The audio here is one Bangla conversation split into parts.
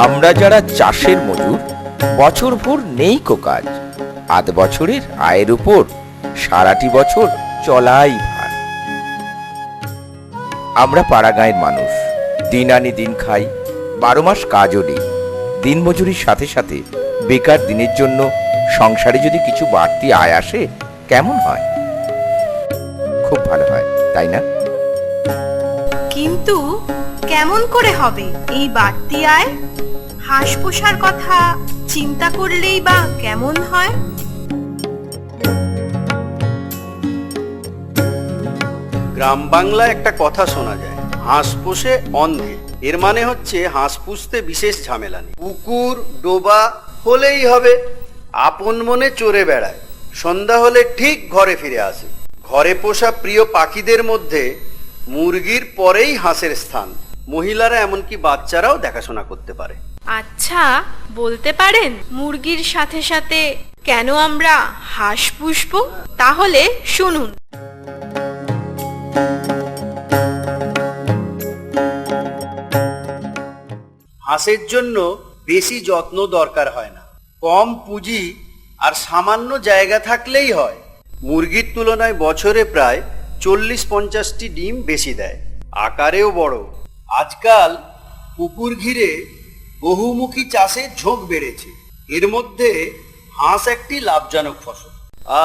আমরা যারা চাষের মজুর, বছরভর নেই কো কাজ, আধ বছরের আয়ের উপর সারাটি বছর চলাই ভার। আমরা পাড়া গাঁয়ের মানুষ, দিন আনি দিন খাই, 12 মাস কাজও নেই। দিন মজুরির সাথে সাথে বেকার দিনের জন্য সংসারে যদি কিছু বাড়তি আয় আসে কেমন হয়? খুব ভালো হয়, তাই না? কিন্তু কেমন করে হবে এই বাড়তি আয়? হাঁস পোষার কথা চিন্তা করলেই বা কেমন হয়? গ্রাম বাংলায় একটা কথা শোনা যায়, হাঁস পোষে অন্ধে। এর মানে হচ্ছে হাঁস পুষতে বিশেষ ঝামেলা নেই, পুকুর ডোবা হলেই হবে। আপন মনে চড়ে বেড়ায়, সন্ধ্যা হলে ঠিক ঘরে ফিরে আসে। ঘরে পোষা প্রিয় পাখিদের মধ্যে মুরগির পরেই হাঁসের স্থান। মহিলারা এমনকি বাচ্চারাও দেখাশোনা করতে পারে। আচ্ছা, বলতে পারেন মুরগির সাথে সাথে কেন আমরা হাঁস পুষবো? তাহলে শুনুন। হাঁসের জন্য বেশি যত্ন দরকার হয় না, কম পুঁজি আর সামান্য জায়গা থাকলেই হয়। মুরগির তুলনায় বছরে প্রায় 40-50টি ডিম বেশি দেয়, আকারেও বড়। আজকাল পুকুর ঘিরে বহুমুখী চাষের ঝোঁক বেড়েছে। এর মধ্যে হাঁস একটি লাভজনক ফসল।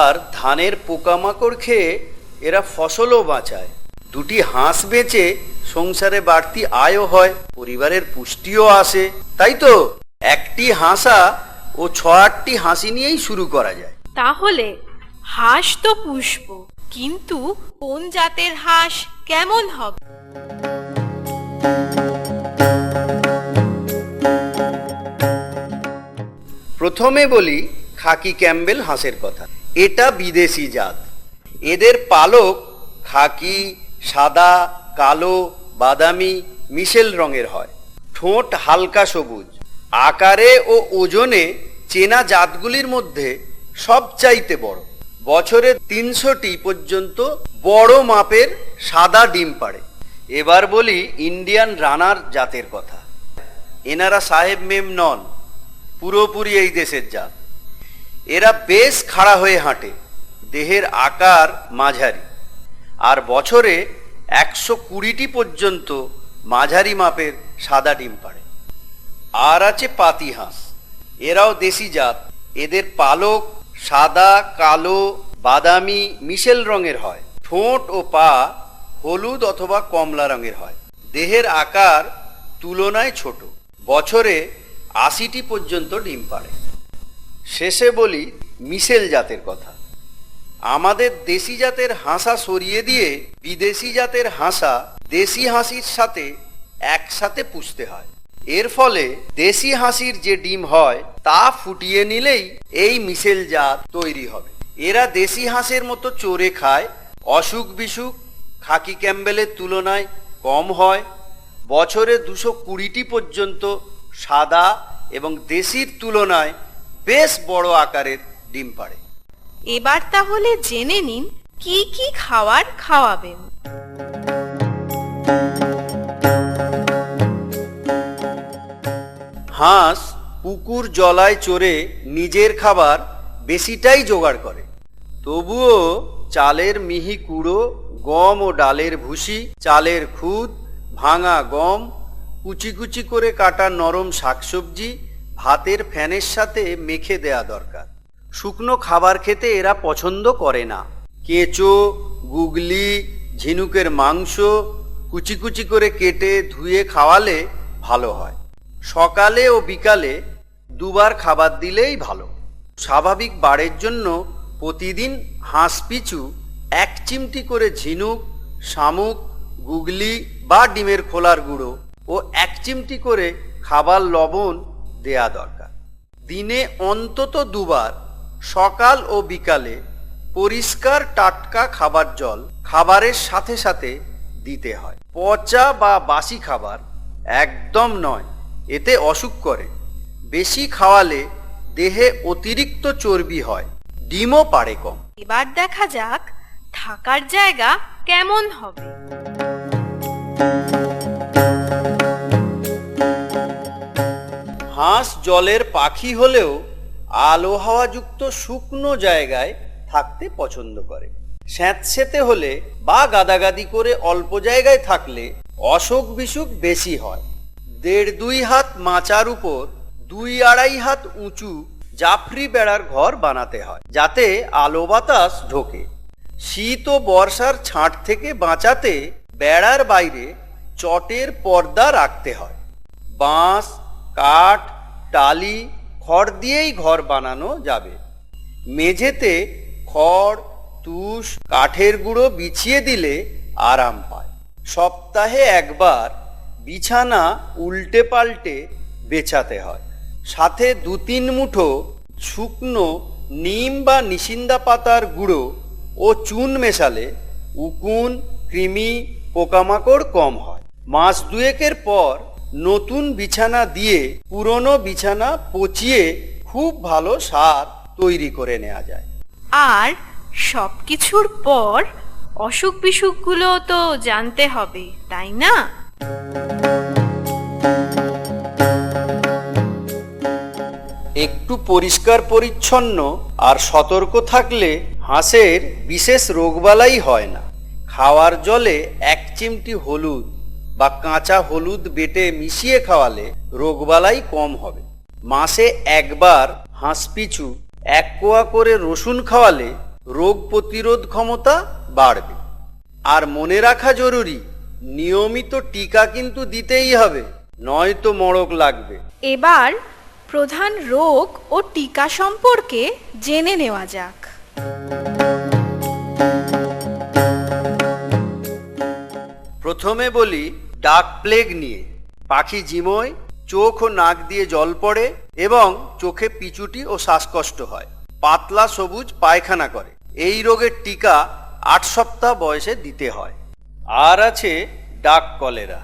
আর ধানের পোকামাকড় খেয়ে এরা ফসলও বাঁচায়। দুটি হাঁস বেচে সংসারে বাড়তি আয়ও হয়, পরিবারের পুষ্টিও আসে। তাই তো একটি হাঁসা ও 6-8টি হাঁসি নিয়েই শুরু করা যায়। তাহলে হাঁস তো পুষবো, কিন্তু কোন জাতের হাঁস কেমন হবে? প্রথমে বলি খাকি ক্যাম্বেল হাঁসের কথা। এটা বিদেশি জাত। এদের পালক খাকি, সাদা, কালো, বাদামি, মিশেল রঙের হয়। ঠোঁট হালকা সবুজ। আকারে ও ওজনে চেনা জাতগুলির মধ্যে সবচাইতে বড়। বছরে 300টি পর্যন্ত বড় মাপের সাদা ডিম পাড়ে। এবার বলি ইন্ডিয়ান রানার জাতের কথা। এনারা সাহেব মেম নন, পুরোপুরি এই দেশের জাত। এরা বেশ খাড়া হয়ে হাঁটে, দেহের আকার মাঝারি, আর বছরে 120টি পর্যন্ত মাঝারি মাপের সাদা ডিম পাড়ে। আর আছে পাতি হাঁস, এরাও দেশি জাত। এদের পালক সাদা, কালো, বাদামি, মিশেল রঙের হয়। ঠোঁট ও পা হলুদ অথবা কমলা রঙের হয়। দেহের আকার তুলনায় ছোট, বছরে 80টি পর্যন্ত ডিম পাড়ে। শেষে বলি মিশেল জাতের কথা। আমাদের দেশি জাতের হাঁসা সরিয়ে দিয়ে বিদেশি জাতের হাঁসা দেশি হাঁসির সাথে একসাথে পুষতে হয়। এর ফলে দেশি হাঁসির যে ডিম হয় তা ফুটিয়ে নিলেই এই মিশেল জাত তৈরি হবে। এরা দেশি হাঁসের মতো চড়ে খায়, অসুখ বিসুখ খাকি ক্যাম্বেলের তুলনায় কম হয়। বছরে 220টি পর্যন্ত সাদা এবং দেশির তুলনায় বেশ বড় আকারের ডিম পাড়ে। এবার তাহলে জেনে নিন কি কি খাবার খাওয়াবেন। হাঁস পুকুর জলায় চড়ে নিজের খাবার বেশিটাই জোগাড় করে। তবুও চালের মিহি কুড়ো, গম ও ডালের ভুসি, চালের খুদ, ভাঙা গম, কুচি কুচি করে কাটা নরম শাকসবজি ভাতের ফ্যানের সাথে মেখে দেয়া দরকার। শুকনো খাবার খেতে এরা পছন্দ করে না। কেঁচো, গুগলি, ঝিনুকের মাংস কুচি কুচি করে কেটে ধুয়ে খাওয়ালে ভালো হয়। সকালে ও বিকালে দুবার খাবার দিলেই ভালো। স্বাভাবিক বাড়ের জন্য প্রতিদিন হাঁস পিছু 1 চিমটি করে ঝিনুক, শামুক, গুগলি বা ডিমের খোলার গুঁড়ো ও 1 চিমটি করে খাবার লবণ দেয়া দরকার। দিনে অন্তত 2 বার সকাল ও বিকালে পরিষ্কার টাটকা খাবার জল খাবারের সাথে সাথে দিতে হয়। পচা বা বাসি খাবার একদম নয়, এতে অসুখ করে। বেশি খাওয়ালে দেহে অতিরিক্ত চর্বি হয়, ডিমও পাড়ে কম। এবার দেখা যাক থাকার জায়গা কেমন হবে। হাঁস জলের পাখি হলেও আলো হাওয়াযুক্ত শুকনো জায়গায় থাকতে পছন্দ করে। স্যাঁতসেঁতে হলে বা গাদাগাদি করে অল্প জায়গায় থাকলে অসুখ বিসুখ বেশি হয়। 1.5-2 হাত মাচার উপর 2-2.5 হাত উঁচু জাফরি বেড়ার ঘর বানাতে হয়, যাতে আলো বাতাস ঢোকে। শীত ও বর্ষার ছাঁট থেকে বাঁচাতে বেড়ার বাইরে চটের পর্দা রাখতে হয়। বাঁশ, কাঠ, টালি, খড় দিয়েই ঘর বানানো যাবে। মেঝেতে খড়, তুষ, কাঠের গুঁড়ো বিছিয়ে দিলে আরাম পায়। সপ্তাহে একবার বিছানা উল্টে পাল্টে বেছাতে হয়। সাথে 2-3 মুঠো শুকনো নিম বা নিশিন্দা পাতার গুঁড়ো ও চুন মেশালে উকুন, কৃমি, পোকামাকড় কম হয়। মাস 2-এর পর নতুন বিছানা দিয়ে পুরনো বিছানা পচিয়ে খুব ভালো সার তৈরি করে নেওয়া যায়। আর সবকিছুর পর অসুখ বিসুখগুলো তো জানতে হবে, তাই না? একটু পরিষ্কার পরিচ্ছন্ন আর সতর্ক থাকলে হাঁসের বিশেষ রোগবালাই হয় না। খাওয়ার জলে 1 চিমটি হলুদ বা কাঁচা হলুদ বেটে মিশিয়ে খাওয়ালে রোগবালাই কম হবে। মাসে একবার হাঁস পিছু 1 কোয়া করে রসুন খাওয়ালে রোগ প্রতিরোধ ক্ষমতা বাড়বে। আর মনে রাখা জরুরি, নিয়মিত টিকা কিন্তু দিতেই হবে, নয়তো মড়ক লাগবে। এবার প্রধান রোগ ও টিকা সম্পর্কে জেনে নেওয়া যাক। প্রথমে বলি ডাক প্লেগ নিয়ে। পাখি ঝিমোয়, চোখ ও নাক দিয়ে জল পড়ে এবং চোখে পিচুটি ও শ্বাসকষ্ট হয়, পাতলা সবুজ পায়খানা করে। এই রোগের টিকা 8 সপ্তাহ বয়সে দিতে হয়। আর আছে ডাক কলেরা।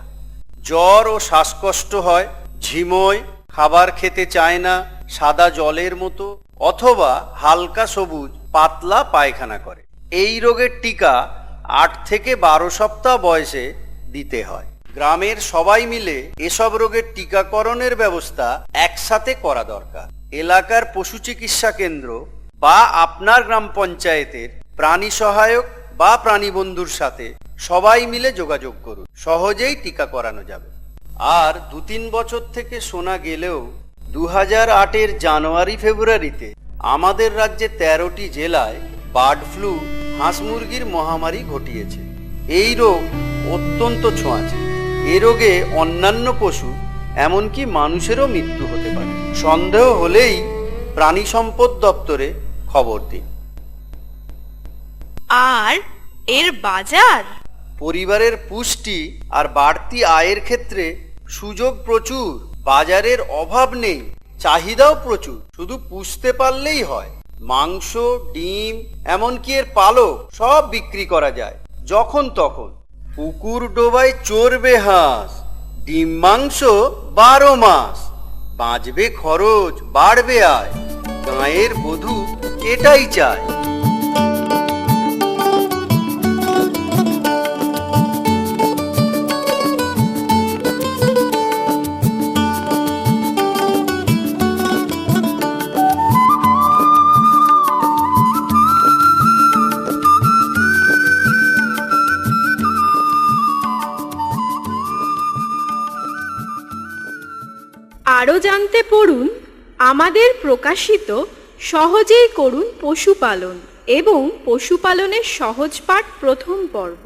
জ্বর ও শ্বাসকষ্ট হয়, ঝিমোয়, খাবার খেতে চায় না, সাদা জলের মতো অথবা হালকা সবুজ পাতলা পায়খানা করে। এই রোগের টিকা 8 থেকে 12 সপ্তাহ বয়সে দিতে হয়। গ্রামের সবাই মিলে এসব রোগের টিকাকরণের ব্যবস্থা একসাথে করা দরকার। এলাকার পশু চিকিৎসা কেন্দ্র বা আপনার গ্রাম পঞ্চায়েতের প্রাণী সহায়ক বা প্রাণী বন্ধুর সাথে সবাই মিলে যোগাযোগ করুন, সহজেই টিকা করানো যাবে। আর 2-3 বছর থেকে শোনা গেলেও 2008-এর জানুয়ারি ফেব্রুয়ারিতে আমাদের রাজ্যে 13টি জেলায় বার্ড ফ্লু হাঁস মুরগির মহামারী ঘটিয়েছে। এই রোগ অত্যন্ত ছোঁয়াচে। এ রোগে অন্যান্য পশু এমনকি মানুষেরও মৃত্যু হতে পারে। সন্দেহ হলেই প্রাণী সম্পদ দপ্তরে খবর দিন। আর এর বাজার? পরিবারের পুষ্টি আর বাড়তি আয়ের ক্ষেত্রে সুযোগ প্রচুর। বাজারের অভাব নেই, চাহিদাও প্রচুর, শুধু পুষতে পারলেই হয়। মাংস, ডিম, এমনকি এর পালক সব বিক্রি করা যায় যখন তখন। পুকুর ডোবায় চড়বে হাঁস, ডিম মাংস 12 মাস। বাঁচবে খরচ, বাড়বে আয়, গাঁয়ের বধূ এটাই চায়। আরও জানতে পড়ুন আমাদের প্রকাশিত সহজেই করুন পশুপালন এবং পশুপালনের সহজ পাঠ প্রথম পর্ব।